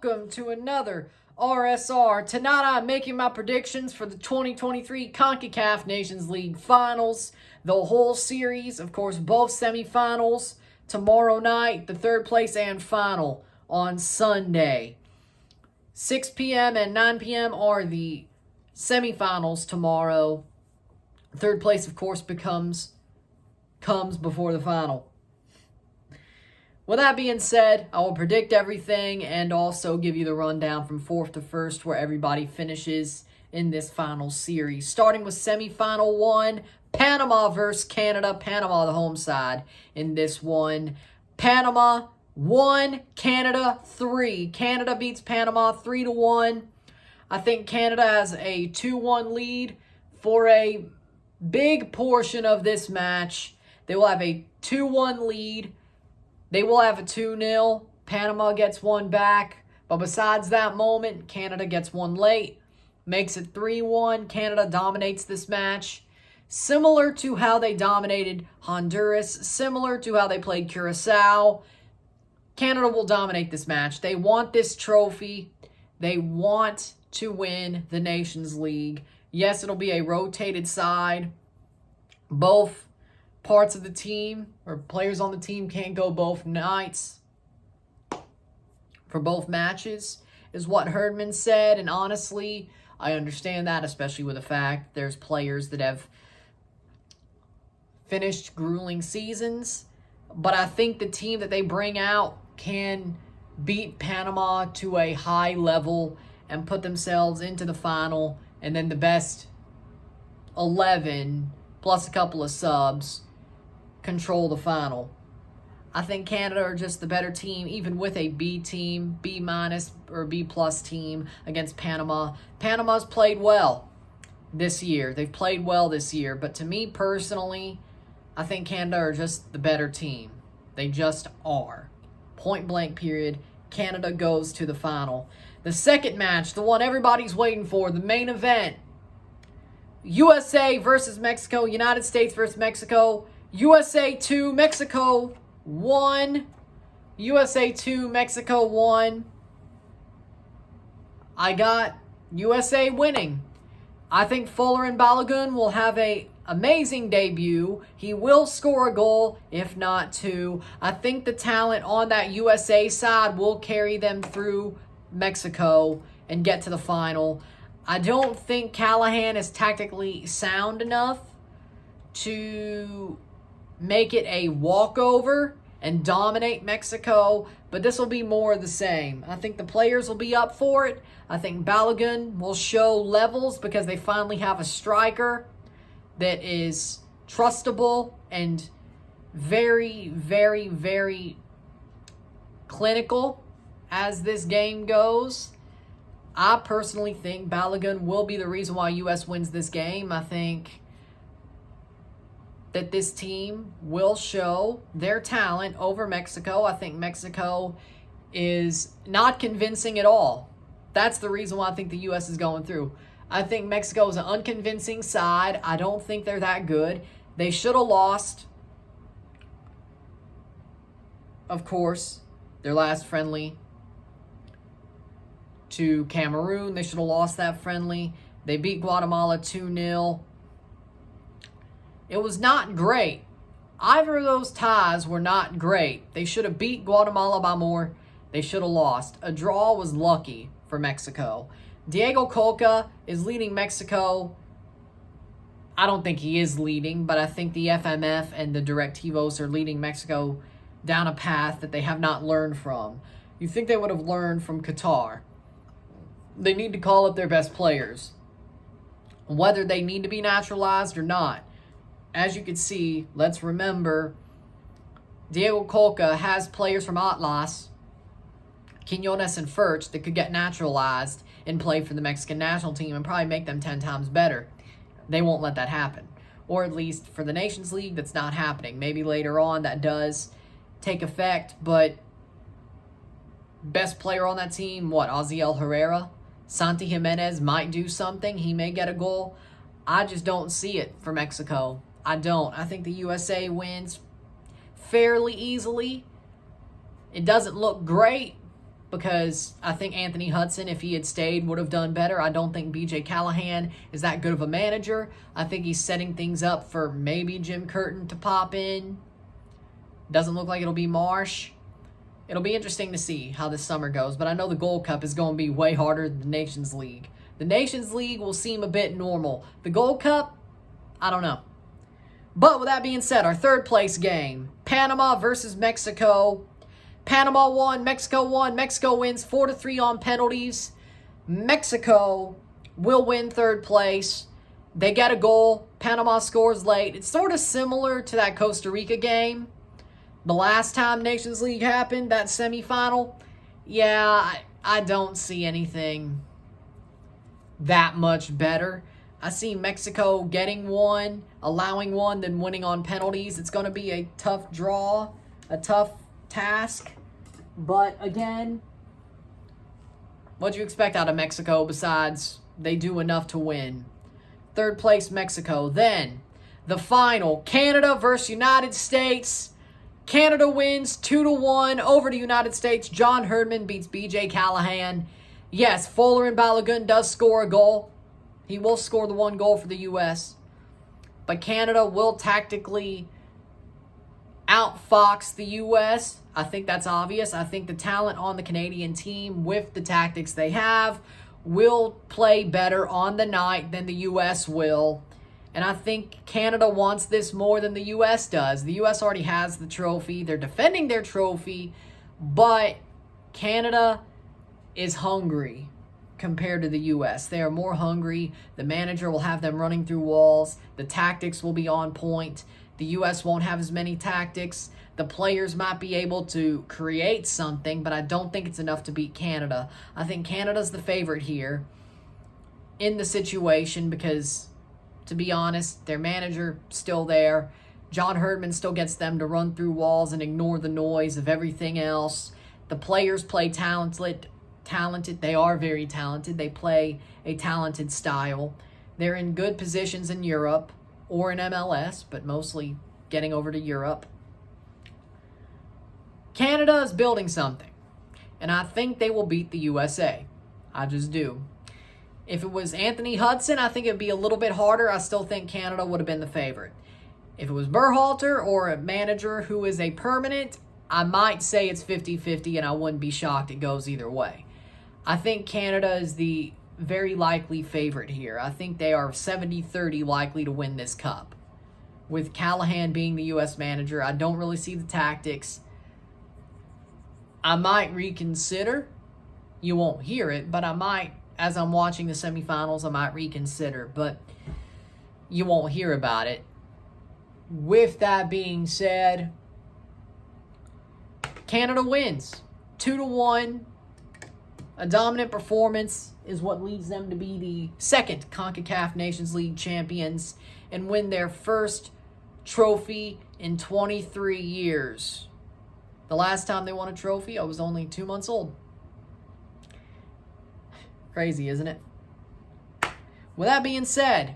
welcome to another RSR. Tonight I'm making my predictions for the 2023 Concacaf Nations League Finals. The whole series, of course, both semifinals tomorrow night, the third place and final on Sunday. 6 p.m. and 9 p.m. are the semifinals tomorrow. Third place, of course, comes before the final. With that being said, I will predict everything and also give you the rundown from fourth to first where everybody finishes in this final series. Starting with semifinal 1, Panama versus Canada. Panama, the home side in this one. Panama 1, Canada 3. Canada beats Panama 3-1. I think Canada has a 2-1 lead for a big portion of this match. They will have a 2-1 lead. They will have a 2-0. Panama gets one back. But besides that moment, Canada gets one late. Makes it 3-1. Canada dominates this match. Similar to how they dominated Honduras. Similar to how they played Curacao. Canada will dominate this match. They want this trophy. They want to win the Nations League. Yes, it'll be a rotated side. Both parts of the team or players on the team can't go both nights for both matches is what Herdman said. And honestly, I understand that, especially with the fact there's players that have finished grueling seasons. But I think the team that they bring out can beat Panama to a high level and put themselves into the final. And then the best 11 plus a couple of subs control the final. I think Canada are just the better team, even with a B team, B- or B+ team against Panama. Panama's played well this year. They've played well this year. But to me personally, I think Canada are just the better team. They just are. Point blank period. Canada goes to the final. The second match, the one everybody's waiting for, the main event. USA versus Mexico. United States versus Mexico. USA 2, Mexico 1. USA 2, Mexico 1. I got USA winning. I think Fuller and Balogun will have an amazing debut. He will score a goal, if not two. I think the talent on that USA side will carry them through Mexico and get to the final. I don't think Callahan is tactically sound enough to make it a walkover and dominate Mexico, but this will be more of the same. I think the players will be up for it. I think Balogun will show levels because they finally have a striker that is trustable and very, very, very clinical as this game goes. I personally think Balogun will be the reason why U.S. wins this game. I think that this team will show their talent over Mexico. I think Mexico is not convincing at all. That's the reason why I think the U.S. is going through. I think Mexico is an unconvincing side. I don't think they're that good. They should have lost, of course, their last friendly to Cameroon. They should have lost that friendly. They beat Guatemala 2-0. It was not great. Either of those ties were not great. They should have beat Guatemala by more. They should have lost. A draw was lucky for Mexico. Diego Colca is leading Mexico. I don't think he is leading, but I think the FMF and the Directivos are leading Mexico down a path that they have not learned from. You think they would have learned from Qatar. They need to call up their best players, whether they need to be naturalized or not. As you can see, let's remember, Diego Colca has players from Atlas, Quinones and Furch that could get naturalized and play for the Mexican national team and probably make them 10 times better. They won't let that happen. Or at least for the Nations League, that's not happening. Maybe later on that does take effect, but best player on that team, Oziel Herrera? Santi Jimenez might do something. He may get a goal. I just don't see it for Mexico. I don't. I think the USA wins fairly easily. It doesn't look great, because I think Anthony Hudson, if he had stayed, would have done better. I don't think B.J. Callahan is that good of a manager. I think he's setting things up for maybe Jim Curtin to pop in. Doesn't look like it'll be Marsh. It'll be interesting to see how this summer goes, but I know the Gold Cup is going to be way harder than the Nations League. The Nations League will seem a bit normal. The Gold Cup, I don't know. But with that being said, our third place game, Panama versus Mexico. Panama won, Mexico won. Mexico wins 4-3 on penalties. Mexico will win third place. They get a goal. Panama scores late. It's sort of similar to that Costa Rica game. The last time Nations League happened, that semifinal. Yeah, I don't see anything that much better. I see Mexico getting one, allowing one, then winning on penalties. It's going to be a tough draw, a tough task. But again, what do you expect out of Mexico besides they do enough to win? Third place, Mexico. Then, the final, Canada versus United States. Canada wins 2-1 over the United States. John Herdman beats B.J. Callahan. Yes, Folarin Balogun does score a goal. He will score the one goal for the U.S. But Canada will tactically outfox the U.S. I think that's obvious. I think the talent on the Canadian team with the tactics they have will play better on the night than the U.S. will. And I think Canada wants this more than the U.S. does. The U.S. already has the trophy. They're defending their trophy. But Canada is hungry compared to the U.S. They are more hungry. The manager will have them running through walls. The tactics will be on point. The U.S. won't have as many tactics. The players might be able to create something, but I don't think it's enough to beat Canada. I think Canada's the favorite here in the situation because, to be honest, their manager still there. John Herdman still gets them to run through walls and ignore the noise of everything else. The players play talented. They are very talented. They play a talented style. They're in good positions in Europe or in MLS, but mostly getting over to Europe. Canada is building something, and I think they will beat the USA. I just do. If it was Anthony Hudson, I think it would be a little bit harder. I still think Canada would have been the favorite. If it was Berhalter or a manager who is a permanent, I might say it's 50-50, and I wouldn't be shocked it goes either way. I think Canada is the very likely favorite here. I think they are 70-30 likely to win this cup. With Callahan being the U.S. manager, I don't really see the tactics. I might reconsider. You won't hear it, but I might, as I'm watching the semifinals, I might reconsider, but you won't hear about it. With that being said, Canada wins 2-1. A dominant performance is what leads them to be the second Concacaf Nations League champions and win their first trophy in 23 years. The last time they won a trophy, I was only 2 months old. Crazy, isn't it? With that being said,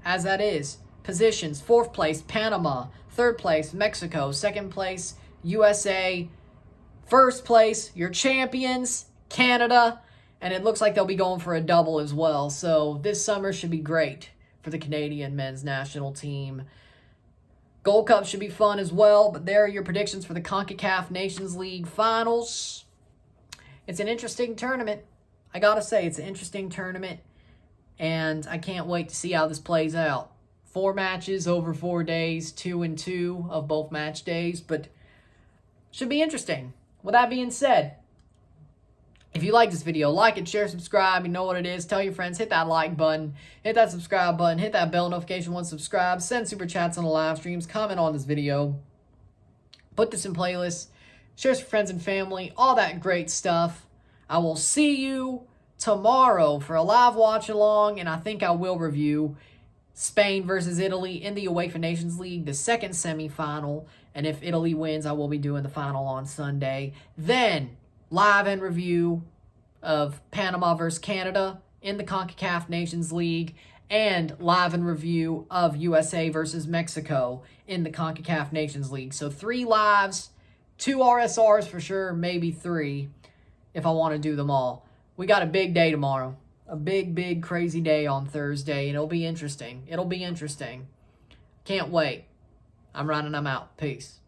as that is, positions, fourth place, Panama, third place, Mexico, second place, USA, first place, your champions, Canada, and it looks like they'll be going for a double as well. So this summer should be great for the Canadian men's national team. Gold Cup should be fun as well, but there are your predictions for the CONCACAF Nations League finals. It's an interesting tournament. I gotta say, it's an interesting tournament, and I can't wait to see how this plays out. 4 matches over 4 days, 2-2 of both match days, but should be interesting. With that being said, if you like this video, like it, share, subscribe. You know what it is. Tell your friends. Hit that like button. Hit that subscribe button. Hit that bell notification once subscribed. Send super chats on the live streams. Comment on this video. Put this in playlists. Share with friends and family. All that great stuff. I will see you tomorrow for a live watch along. And I think I will review Spain versus Italy in the UEFA Nations League, the second semifinal. And if Italy wins, I will be doing the final on Sunday. Then live and review of Panama versus Canada in the CONCACAF Nations League, and live and review of USA versus Mexico in the CONCACAF Nations League. So 3 lives, 2 RSRs for sure, maybe 3. if I want to do them all. We got a big day tomorrow. A big, big, crazy day on Thursday, and it'll be interesting. It'll be interesting. Can't wait. I'm running. I'm out. Peace.